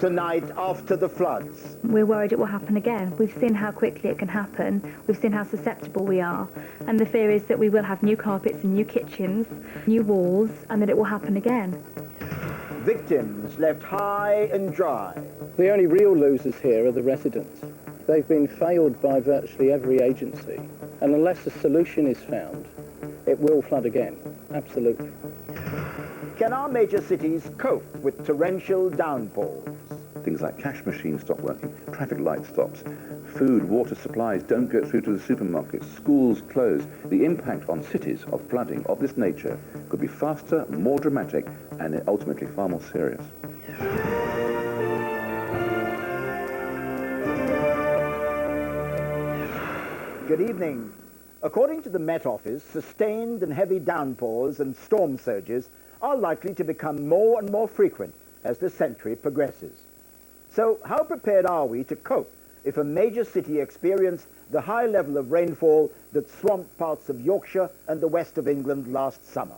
Tonight, after the floods. We're worried it will happen again. We've seen how quickly it can happen. We've seen how susceptible we are. And the fear is that we will have new carpets and new kitchens, new walls, and that it will happen again. Victims left high and dry. The only real losers here are the residents. They've been failed by virtually every agency. And unless a solution is found, it will flood again. Absolutely. Can our major cities cope with torrential downpours? Things like cash machines stop working, traffic light stops, food, water supplies don't go through to the supermarkets, schools close. The impact on cities of flooding of this nature could be faster, more dramatic, and ultimately far more serious. Good evening. According to the Met Office, sustained and heavy downpours and storm surges are likely to become more and more frequent as the century progresses. So how prepared are we to cope if a major city experienced the high level of rainfall that swamped parts of Yorkshire and the west of England last summer?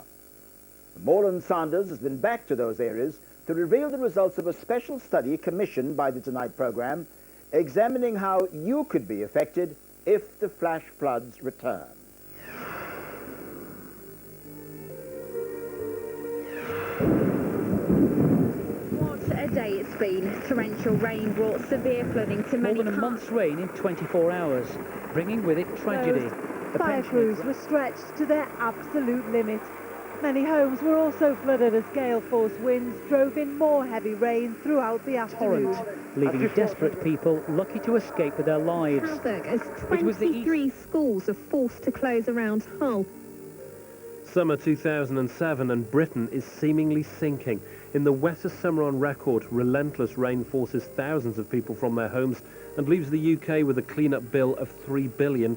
Morland Sanders has been back to those areas to reveal the results of a special study commissioned by the Tonight programme, examining how you could be affected if the flash floods return. A day it's been. Torrential rain brought severe flooding to many More than a month's rain in 24 hours, bringing with it tragedy. Fire crews were stretched to their absolute limit. Many homes were also flooded as gale-force winds drove in more heavy rain throughout the afternoon. Leaving desperate people lucky to escape with their lives. Hamburg, as 23 schools are forced to close around Hull. Summer 2007 and Britain is seemingly sinking. In the wettest summer on record, relentless rain forces thousands of people from their homes and leaves the UK with a clean-up bill of £3 billion.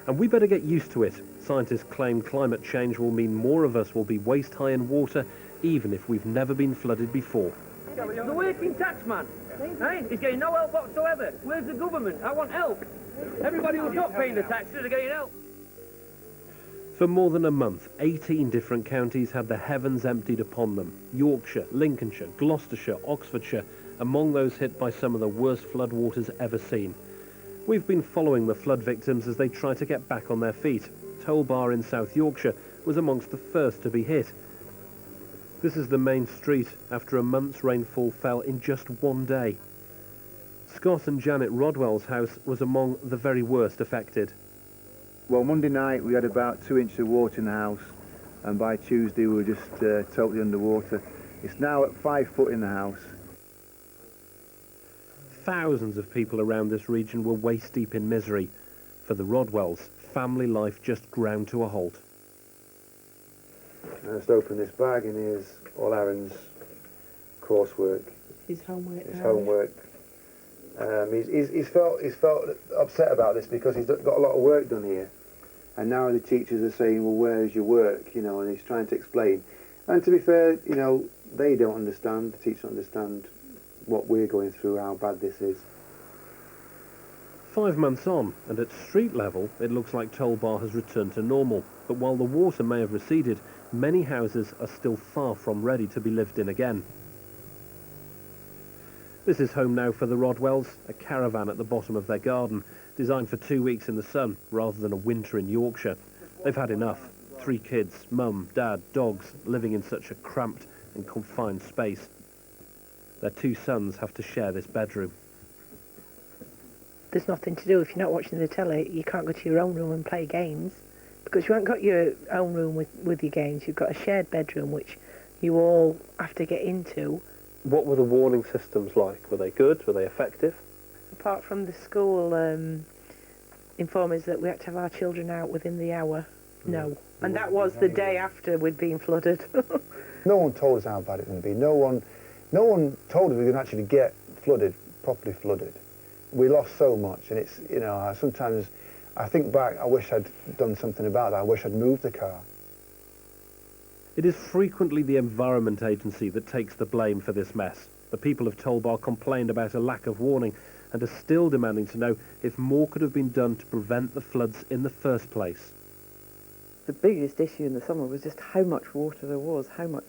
And we better get used to it. Scientists claim climate change will mean more of us will be waist-high in water, even if we've never been flooded before. The working taxman, he's getting no help whatsoever. Where's the government? I want help. Everybody who's not paying the taxes are getting help. For more than a month, 18 different counties had the heavens emptied upon them. Yorkshire, Lincolnshire, Gloucestershire, Oxfordshire, among those hit by some of the worst floodwaters ever seen. We've been following the flood victims as they try to get back on their feet. Tollbar in South Yorkshire was amongst the first to be hit. This is the main street after a month's rainfall fell in just one day. Scott and Janet Rodwell's house was among the very worst affected. Well, Monday night we had about 2 inches of water in the house, and by Tuesday we were just totally underwater. It's now at 5 foot in the house. Thousands of people around this region were waist deep in misery. For the Rodwells, family life just ground to a halt. I just opened this bag, and here's all Aaron's coursework. His homework. His homework. He's felt upset about this because he's got a lot of work done here, and now the teachers are saying, well, where's your work, you know, and he's trying to explain. And to be fair, you know, they don't understand, the teachers don't understand what we're going through, how bad this is. 5 months on, and at street level, it looks like Tollbar has returned to normal. But while the water may have receded, many houses are still far from ready to be lived in again. This is home now for the Rodwells, a caravan at the bottom of their garden, designed for 2 weeks in the sun rather than a winter in Yorkshire. They've had enough. 3 kids, mum, dad, dogs, living in such a cramped and confined space. Their 2 sons have to share this bedroom. There's nothing to do. If you're not watching the telly, you can't go to your own room and play games, because you haven't got your own room with your games. You've got a shared bedroom which you all have to get into. What were the warning systems like? Were they good? Were they effective? Apart from the school informing us that we had to have our children out within the hour, no. And that was the day after we'd been flooded. No one told us how bad it would be. No one told us we could actually get flooded, properly flooded. We lost so much, and it's, you know, sometimes I think back, I wish I'd done something about that. I wish I'd moved the car. It is frequently the Environment Agency that takes the blame for this mess. The people of Tollbar complained about a lack of warning and are still demanding to know if more could have been done to prevent the floods in the first place. The biggest issue in the summer was just how much water there was, how much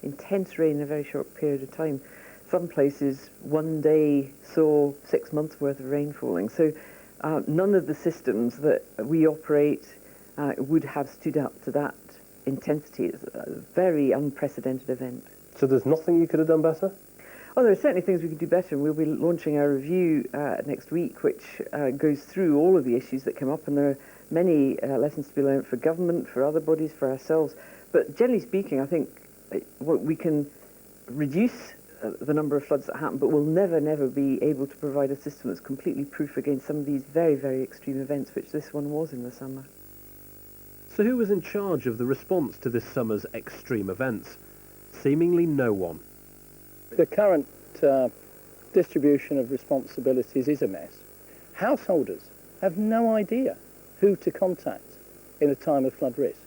intense rain in a very short period of time. Some places, one day saw 6 months' worth of rain falling. So none of the systems that we operate would have stood up to that intensity. It's a very unprecedented event. So there's nothing you could have done better? Oh, there are certainly things we could do better, and we'll be launching our review next week, which goes through all of the issues that come up, and there are many lessons to be learned for government, for other bodies, for ourselves. But generally speaking, I think we can reduce the number of floods that happen, but we'll never be able to provide a system that's completely proof against some of these very, very extreme events, which this one was in the summer. So who was in charge of the response to this summer's extreme events? Seemingly no one. The current distribution of responsibilities is a mess. Householders have no idea who to contact in a time of flood risk.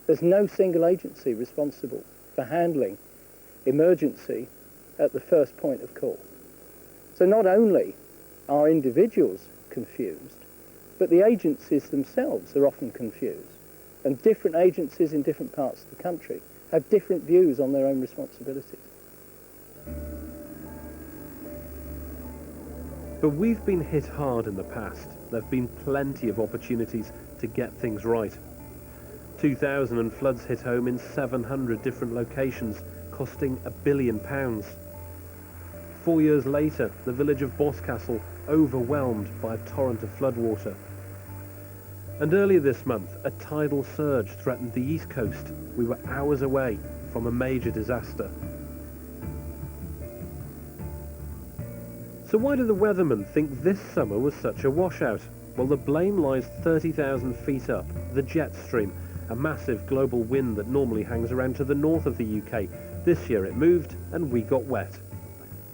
There's no single agency responsible for handling emergency at the first point of call. So not only are individuals confused, but the agencies themselves are often confused. And different agencies in different parts of the country have different views on their own responsibilities. But we've been hit hard in the past. There have been plenty of opportunities to get things right. 2000 and floods hit home in 700 different locations, costing £1 billion. 4 years later, the village of Boscastle overwhelmed by a torrent of floodwater. And earlier this month, a tidal surge threatened the east coast. We were hours away from a major disaster. So why do the weathermen think this summer was such a washout? Well, the blame lies 30,000 feet up, the jet stream, a massive global wind that normally hangs around to the north of the UK. This year it moved and we got wet.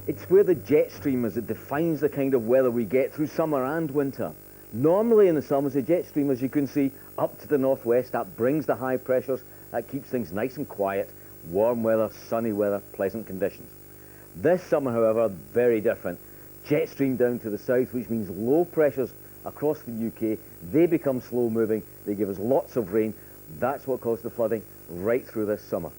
It's where the jet stream is that defines the kind of weather we get through summer and winter. Normally in the summers, the jet stream, as you can see, up to the northwest, that brings the high pressures, that keeps things nice and quiet, warm weather, sunny weather, pleasant conditions. This summer, however, very different. Jet stream down to the south, which means low pressures across the UK. They become slow moving, they give us lots of rain. That's what caused the flooding right through this summer.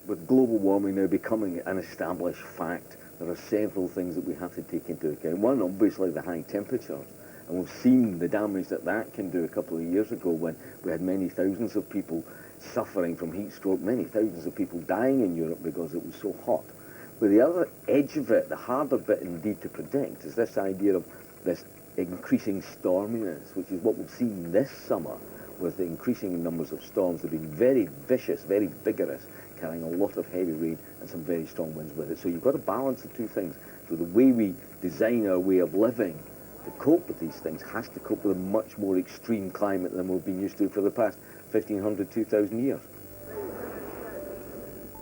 With global warming now becoming an established fact, there are several things that we have to take into account. One, obviously, the high temperatures. And we've seen the damage that that can do a couple of years ago when we had many thousands of people suffering from heat stroke, many thousands of people dying in Europe because it was so hot. But the other edge of it, the harder bit indeed to predict, is this idea of this increasing storminess, which is what we've seen this summer with the increasing numbers of storms. They've been very vicious, very vigorous, carrying a lot of heavy rain and some very strong winds with it. So you've got to balance the two things. So the way we design our way of living to cope with these things has to cope with a much more extreme climate than we've been used to for the past 1,500, 2,000 years.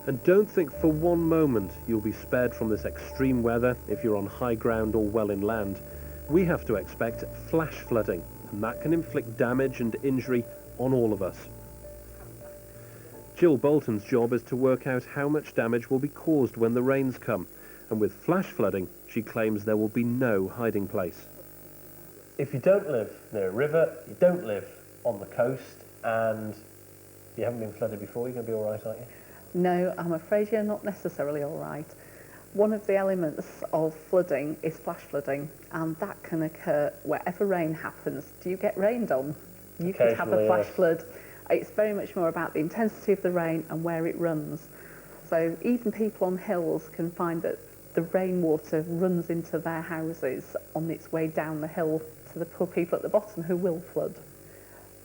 And don't think for one moment you'll be spared from this extreme weather if you're on high ground or well inland. We have to expect flash flooding, and that can inflict damage and injury on all of us. Jill Bolton's job is to work out how much damage will be caused when the rains come, and with flash flooding, she claims there will be no hiding place. If you don't live near a river, you don't live on the coast, and you haven't been flooded before, you're going to be all right, aren't you? No, I'm afraid you're not necessarily all right. One of the elements of flooding is flash flooding, and that can occur wherever rain happens. Do you get rained on? You could have a flash flood. It's very much more about the intensity of the rain and where it runs. So even people on hills can find that the rainwater runs into their houses on its way down the hill to the poor people at the bottom who will flood.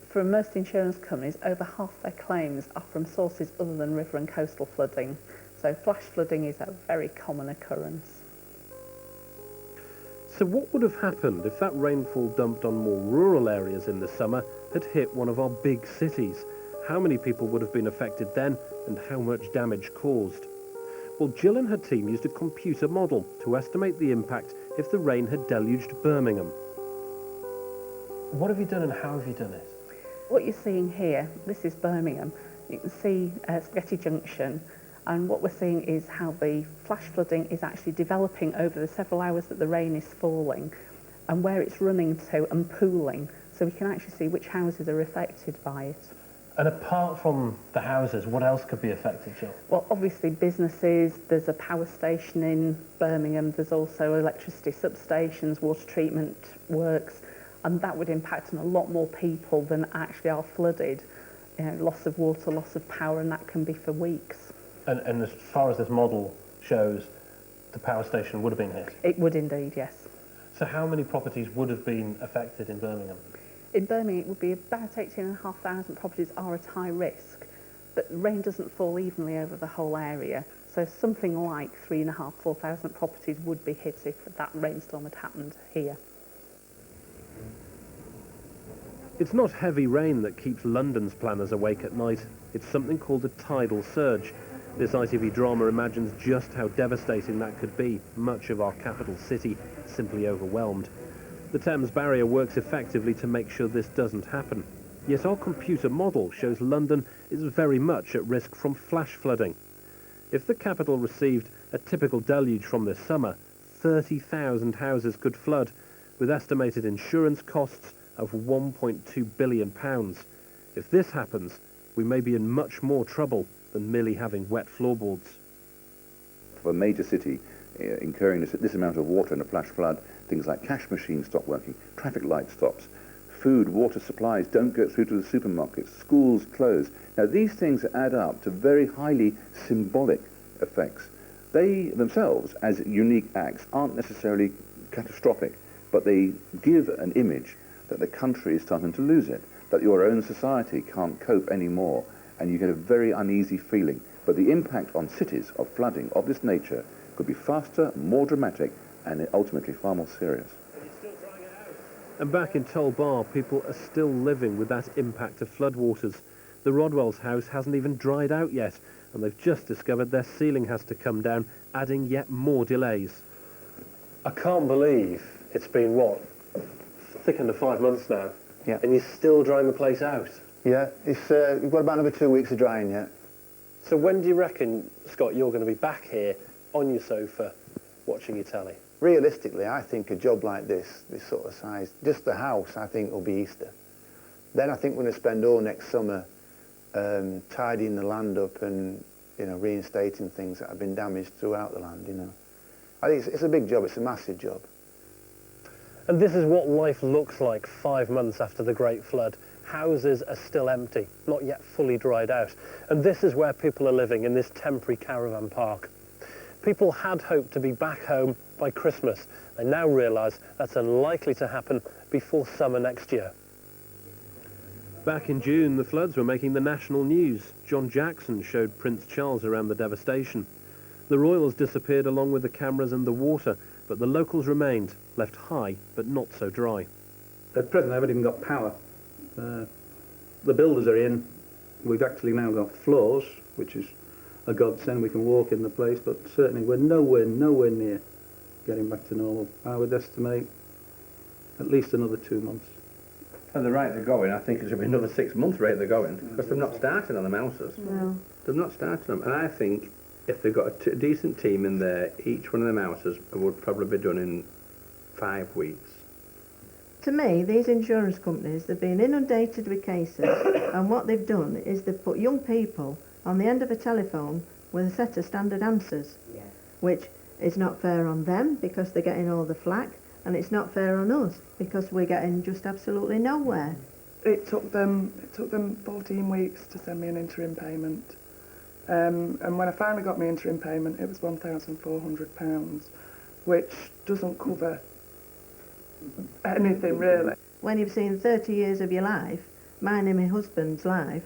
For most insurance companies, over half their claims are from sources other than river and coastal flooding. So flash flooding is a very common occurrence. So what would have happened if that rainfall dumped on more rural areas in the summer had hit one of our big cities? How many people would have been affected then, and how much damage caused? Well, Jill and her team used a computer model to estimate the impact if the rain had deluged Birmingham. What have you done and how have you done it? What you're seeing here, this is Birmingham. You can see Spaghetti Junction, And what we're seeing is how the flash flooding is actually developing over the several hours that the rain is falling and where it's running to and pooling. So we can actually see which houses are affected by it. And apart from the houses, what else could be affected, Jill? Well, obviously businesses, there's a power station in Birmingham, there's also electricity substations, water treatment works, and that would impact on a lot more people than actually are flooded. You know, loss of water, loss of power, and that can be for weeks. And as far as this model shows, the power station would have been hit? It would indeed, yes. So how many properties would have been affected in Birmingham? In Birmingham, it would be about 18,500 properties are at high risk, but rain doesn't fall evenly over the whole area. So something like 3,500, 4,000 properties would be hit if that rainstorm had happened here. It's not heavy rain that keeps London's planners awake at night. It's something called a tidal surge. This ITV drama imagines just how devastating that could be. Much of our capital city simply overwhelmed. The Thames barrier works effectively to make sure this doesn't happen. Yet our computer model shows London is very much at risk from flash flooding. If the capital received a typical deluge from this summer, 30,000 houses could flood, with estimated insurance costs of £1.2 billion. If this happens, we may be in much more trouble than merely having wet floorboards. For a major city incurring this amount of water in a flash flood, things like cash machines stop working, traffic light stops, food, water supplies don't get through to the supermarkets, schools close. Now these things add up to very highly symbolic effects. They themselves, as unique acts, aren't necessarily catastrophic, but they give an image that the country is starting to lose it, that your own society can't cope anymore, and you get a very uneasy feeling. But the impact on cities of flooding of this nature could be faster, more dramatic, and ultimately far more serious. And back in Toll Bar, people are still living with that impact of floodwaters. The Rodwell's house hasn't even dried out yet, and they've just discovered their ceiling has to come down, adding yet more delays. I can't believe it's been, what, thick under 5 months now? Yeah. And you're still drying the place out? Yeah, it's, we've got about another 2 weeks of drying yet. So when do you reckon, Scott, you're going to be back here on your sofa watching your telly? Realistically, I think a job like this sort of size, just the house, I think will be Easter. Then I think we're going to spend all next summer tidying the land up and, you know, reinstating things that have been damaged throughout the land, you know. I think it's a big job, it's a massive job. And this is what life looks like 5 months after the Great Flood. Houses are still empty, not yet fully dried out. And this is where people are living, in this temporary caravan park. People had hoped to be back home by Christmas. They now realise that's unlikely to happen before summer next year. Back in June, the floods were making the national news. John Jackson showed Prince Charles around the devastation. The royals disappeared along with the cameras and the water, but the locals remained, left high but not so dry. At present, I haven't even got power. The builders are in. We've actually now got floors, which is a godsend. We can walk in the place, but certainly we're nowhere near getting back to normal. I would estimate at least another 2 months. At the rate they're going, I think it should be another 6 month rate they're going, because they've not started on the houses. No. They've not started them, and I think if they've got a decent team in there, each one of them houses would probably be done in 5 weeks. To me, these insurance companies, they've been inundated with cases, and what they've done is they've put young people on the end of a telephone with a set of standard answers, which is not fair on them because they're getting all the flack, and it's not fair on us because we're getting just absolutely nowhere. It took them 14 weeks to send me an interim payment. And when I finally got my interim payment, it was £1,400, which doesn't cover anything really. When you've seen 30 years of your life, mine and my husband's life,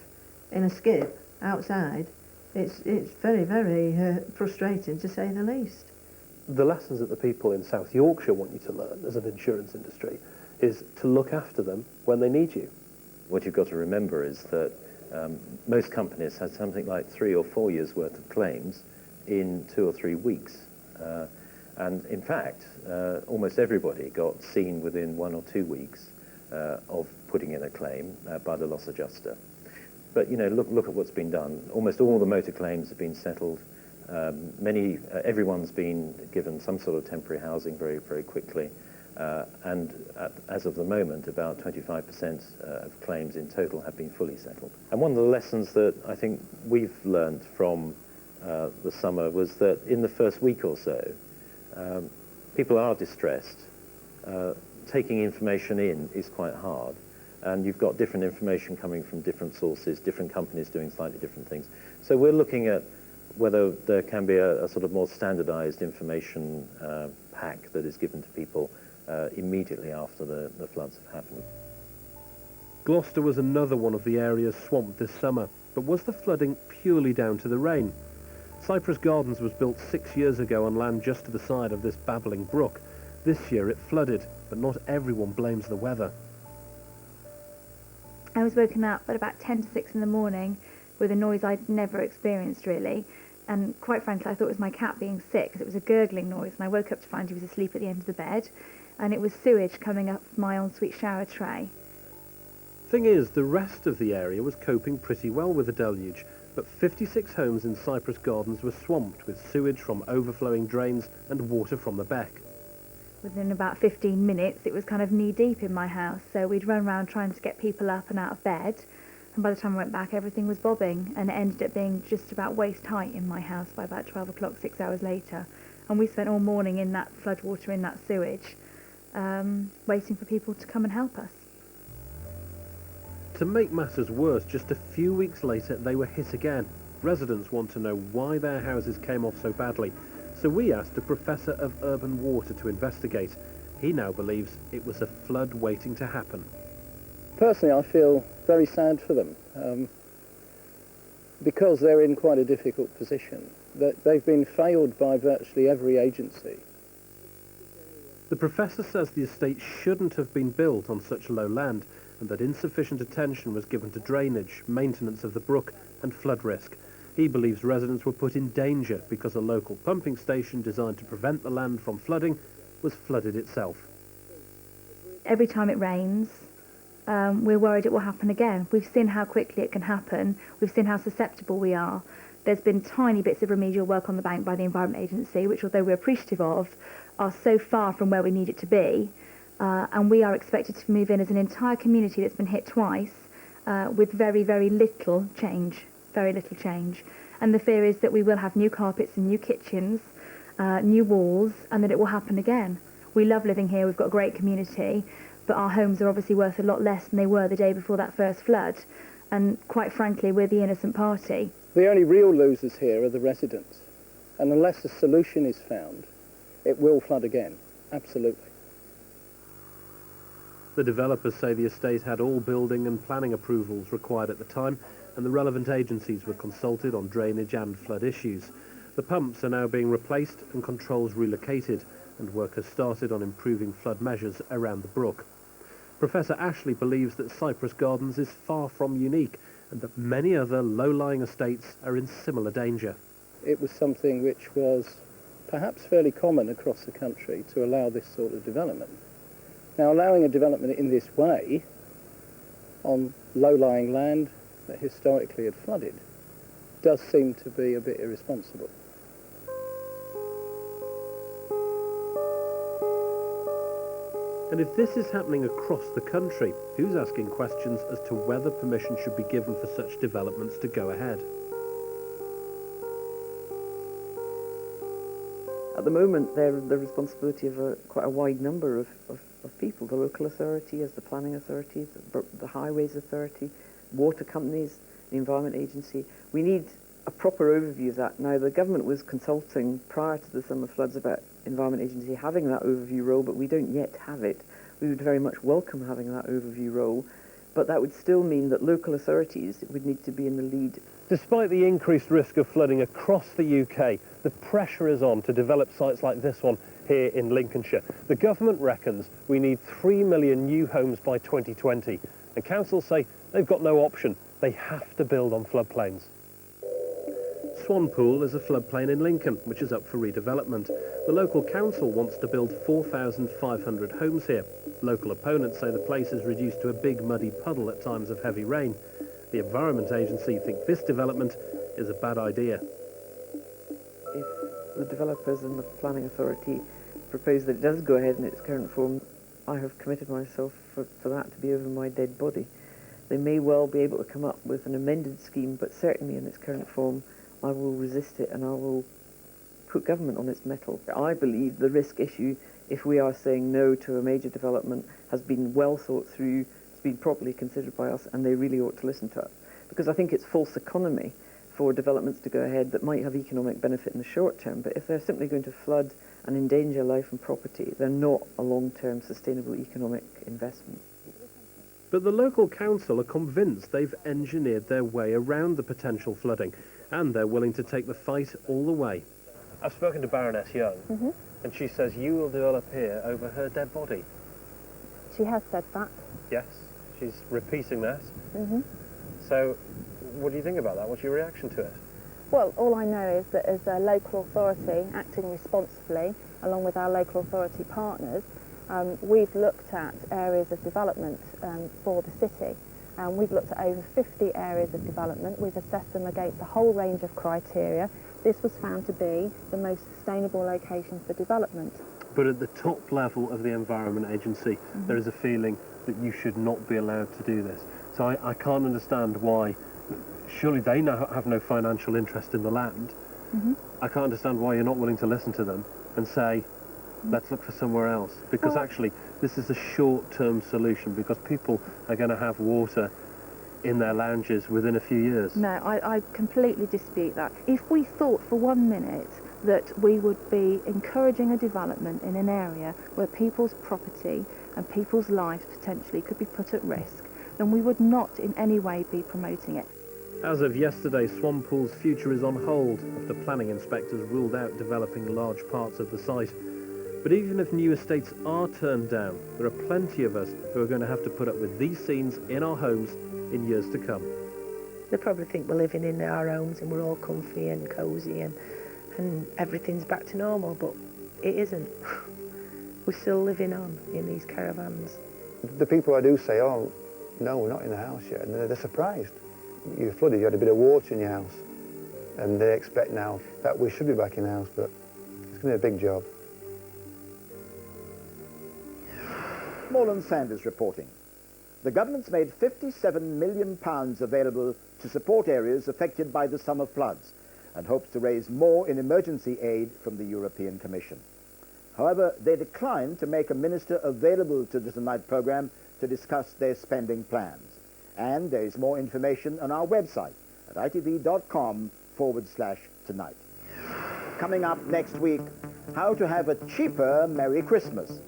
in a skip outside, it's very, very frustrating to say the least. The lessons that the people in South Yorkshire want you to learn as an insurance industry is to look after them when they need you. What you've got to remember is that most companies had something like 3 or 4 years worth of claims in 2 or 3 weeks. And in fact, almost everybody got seen within 1 or 2 weeks of putting in a claim by the loss adjuster. But, you know, look at what's been done. Almost all the motor claims have been settled. Everyone's been given some sort of temporary housing very, very quickly. As of the moment, about 25% of claims in total have been fully settled. And one of the lessons that I think we've learned from the summer was that in the first week or so, people are distressed. Taking information in is quite hard. And you've got different information coming from different sources, different companies doing slightly different things. So we're looking at whether there can be a sort of more standardized information pack that is given to people immediately after the floods have happened. Gloucester was another one of the areas swamped this summer, but was the flooding purely down to the rain? Cypress Gardens was built 6 years ago on land just to the side of this babbling brook. This year it flooded, but not everyone blames the weather. I was woken up at about 10 to 6 in the morning with a noise I'd never experienced really, and quite frankly I thought it was my cat being sick because it was a gurgling noise, and I woke up to find he was asleep at the end of the bed, and it was sewage coming up my ensuite shower tray. Thing is, the rest of the area was coping pretty well with the deluge, but 56 homes in Cypress Gardens were swamped with sewage from overflowing drains and water from the beck. Within about 15 minutes it was kind of knee deep in my house, so we'd run around trying to get people up and out of bed, and by the time I went back everything was bobbing, and it ended up being just about waist height in my house by about 12 o'clock 6 hours later, and we spent all morning in that floodwater, in that sewage, waiting for people to come and help us. To make matters worse, just a few weeks later they were hit again. Residents want to know why their houses came off so badly, so we asked a professor of urban water to investigate. He now believes it was a flood waiting to happen. Personally, I feel very sad for them because they're in quite a difficult position. That they've been failed by virtually every agency. The professor says the estate shouldn't have been built on such low land, and that insufficient attention was given to drainage, maintenance of the brook and flood risk. He believes residents were put in danger because a local pumping station designed to prevent the land from flooding was flooded itself. Every time it rains, we're worried it will happen again. We've seen how quickly it can happen. We've seen how susceptible we are. There's been tiny bits of remedial work on the bank by the Environment Agency, which, although we're appreciative of, are so far from where we need it to be. And we are expected to move in as an entire community that's been hit twice with very, very little change. Very little change. And the fear is that we will have new carpets and new kitchens, new walls, and that it will happen again. We love living here, we've got a great community, but our homes are obviously worth a lot less than they were the day before that first flood. And quite frankly, we're the innocent party. The only real losers here are the residents. And unless a solution is found, it will flood again. Absolutely. The developers say the estate had all building and planning approvals required at the time, and the relevant agencies were consulted on drainage and flood issues. The pumps are now being replaced and controls relocated, and work has started on improving flood measures around the brook. Professor Ashley believes that Cypress Gardens is far from unique, and that many other low-lying estates are in similar danger. It was something which was perhaps fairly common across the country to allow this sort of development. Now, allowing a development in this way on low-lying land that historically had flooded does seem to be a bit irresponsible. And if this is happening across the country, who's asking questions as to whether permission should be given for such developments to go ahead? At the moment, they're the responsibility of quite a wide number of people. The local authority, as the planning authority, the highways authority, water companies, the Environment Agency. We need a proper overview of that. Now, the government was consulting prior to the summer floods about Environment Agency having that overview role, but we don't yet have it. We would very much welcome having that overview role, but that would still mean that local authorities would need to be in the lead. Despite the increased risk of flooding across the UK, the pressure is on to develop sites like this one here in Lincolnshire. The government reckons we need 3 million new homes by 2020, and councils say they've got no option. They have to build on floodplains. Swanpool is a floodplain in Lincoln, which is up for redevelopment. The local council wants to build 4,500 homes here. Local opponents say the place is reduced to a big muddy puddle at times of heavy rain. The Environment Agency think this development is a bad idea. If the developers and the planning authority propose that it does go ahead in its current form, I have committed myself for that to be over my dead body. They may well be able to come up with an amended scheme, but certainly in its current form, I will resist it and I will put government on its mettle. I believe the risk issue, if we are saying no to a major development, has been well thought through, it's been properly considered by us, and they really ought to listen to us. Because I think it's false economy for developments to go ahead that might have economic benefit in the short term, but if they're simply going to flood and endanger life and property, they're not a long-term sustainable economic investment. But the local council are convinced they've engineered their way around the potential flooding, and they're willing to take the fight all the way. I've spoken to Baroness Young, and she says you will develop here over her dead body. She has said that. Yes, she's repeating that. hmm So, what do you think about that? What's your reaction to it? Well, all I know is that as a local authority acting responsibly, along with our local authority partners, we've looked at areas of development for the city. We've looked at over 50 areas of development. We've assessed them against a whole range of criteria. This was found to be the most sustainable location for development. But at the top level of the Environment Agency, there is a feeling that you should not be allowed to do this. So I can't understand why. Surely they have no financial interest in the land. I can't understand why you're not willing to listen to them and say, let's look for somewhere else. Because actually, this is a short-term solution, because people are going to have water in their lounges within a few years. No, I completely dispute that. If we thought for 1 minute that we would be encouraging a development in an area where people's property and people's lives potentially could be put at risk, then we would not in any way be promoting it. As of yesterday, Swanpool's future is on hold after planning inspectors ruled out developing large parts of the site. But even if new estates are turned down, there are plenty of us who are going to have to put up with these scenes in our homes in years to come. They probably think we're living in our homes and we're all comfy and cosy and everything's back to normal, but it isn't. We're still living on in these caravans. The people I do say, oh, no, we're not in the house yet, and they're surprised. You're flooded, you had a bit of water in your house, and they expect now that we should be back in the house, but it's going to be a big job. Morland Sanders reporting. The government's made £57 million available to support areas affected by the summer floods and hopes to raise more in emergency aid from the European Commission. However, they declined to make a minister available to the Tonight programme to discuss their spending plans. And there is more information on our website at itv.com/tonight. Coming up next week, how to have a cheaper Merry Christmas.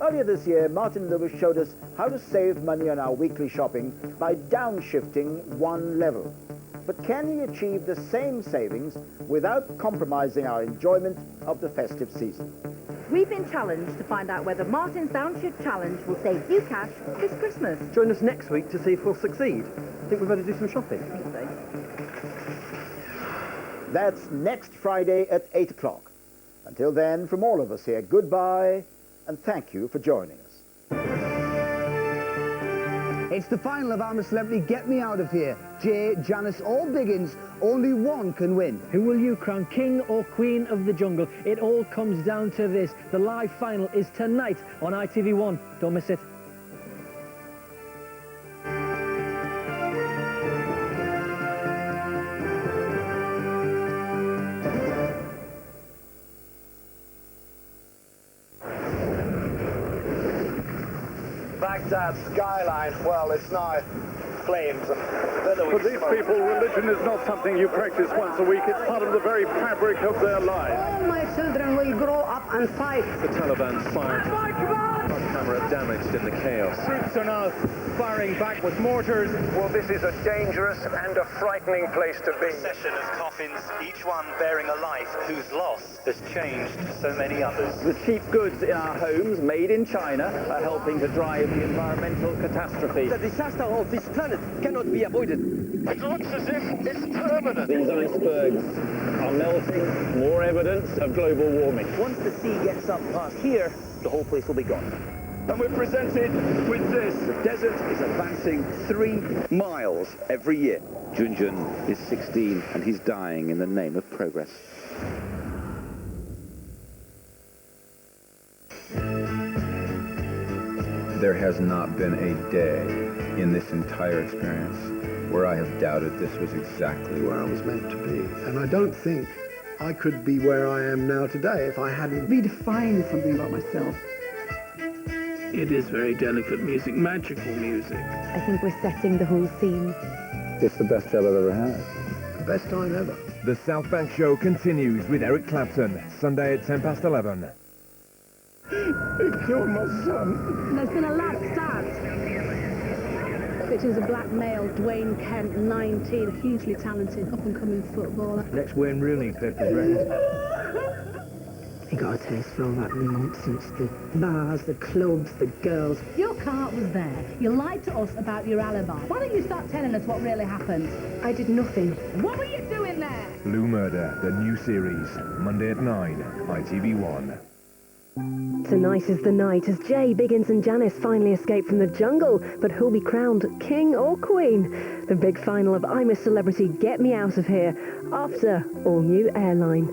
Earlier this year, Martin Lewis showed us how to save money on our weekly shopping by downshifting one level. But can he achieve the same savings without compromising our enjoyment of the festive season? We've been challenged to find out whether Martin's Downshift Challenge will save you cash this Christmas. Join us next week to see if we'll succeed. I think we better do some shopping. I think so. That's next Friday at 8 o'clock. Until then, from all of us here, goodbye and thank you for joining us. It's the final of I'm a Celebrity Get Me Out of Here. Jay, Janice or Biggins, only one can win. Who will you crown king or queen of the jungle? It all comes down to this. The live final is tonight on ITV1. Don't miss it. Baghdad skyline, well, it's now flames and billowing. For these people, religion is not something you practice once a week. It's part of the very fabric of their lives. All my children will grow up and fight. The Taliban fired. Our camera damaged in the chaos. Troops are now firing back with mortars. Well, this is a dangerous and a frightening place to be. A procession of coffins, each one bearing a life whose loss has changed so many others. The cheap goods in our homes, made in China, are helping to drive the environmental catastrophe. The disaster of this planet cannot be avoided. It looks as if it's permanent. These icebergs are melting, more evidence of global warming. Once the sea gets up past here, the whole place will be gone. And we're presented with this. desert is advancing 3 miles every year. Junjun is 16 and he's dying in the name of progress. There has not been a day in this entire experience where I have doubted this was exactly where I was meant to be. And I don't think I could be where I am now today if I hadn't redefined something about myself. It is very delicate music, magical music. I think we're setting the whole scene. It's the best job I've ever had. The best time ever. The South Bank Show continues with Eric Clapton, Sunday at 11:10. They killed my son. There's been a lad stabbed. Pictures of black male, Dwayne Kent, 19, a hugely talented up-and-coming footballer. Next Wayne Rooney, Pepper's record. You got a taste for all that nonsense, the bars, the clubs, the girls. Your car was there. You lied to us about your alibi. Why don't you start telling us what really happened? I did nothing. What were you doing there? Blue Murder, the new series, Monday at 9, ITV1. Tonight is the night as Jay, Biggins and Janice finally escape from the jungle, but who'll be crowned king or queen? The big final of I'm a Celebrity, Get Me Out of Here, after All New Airline.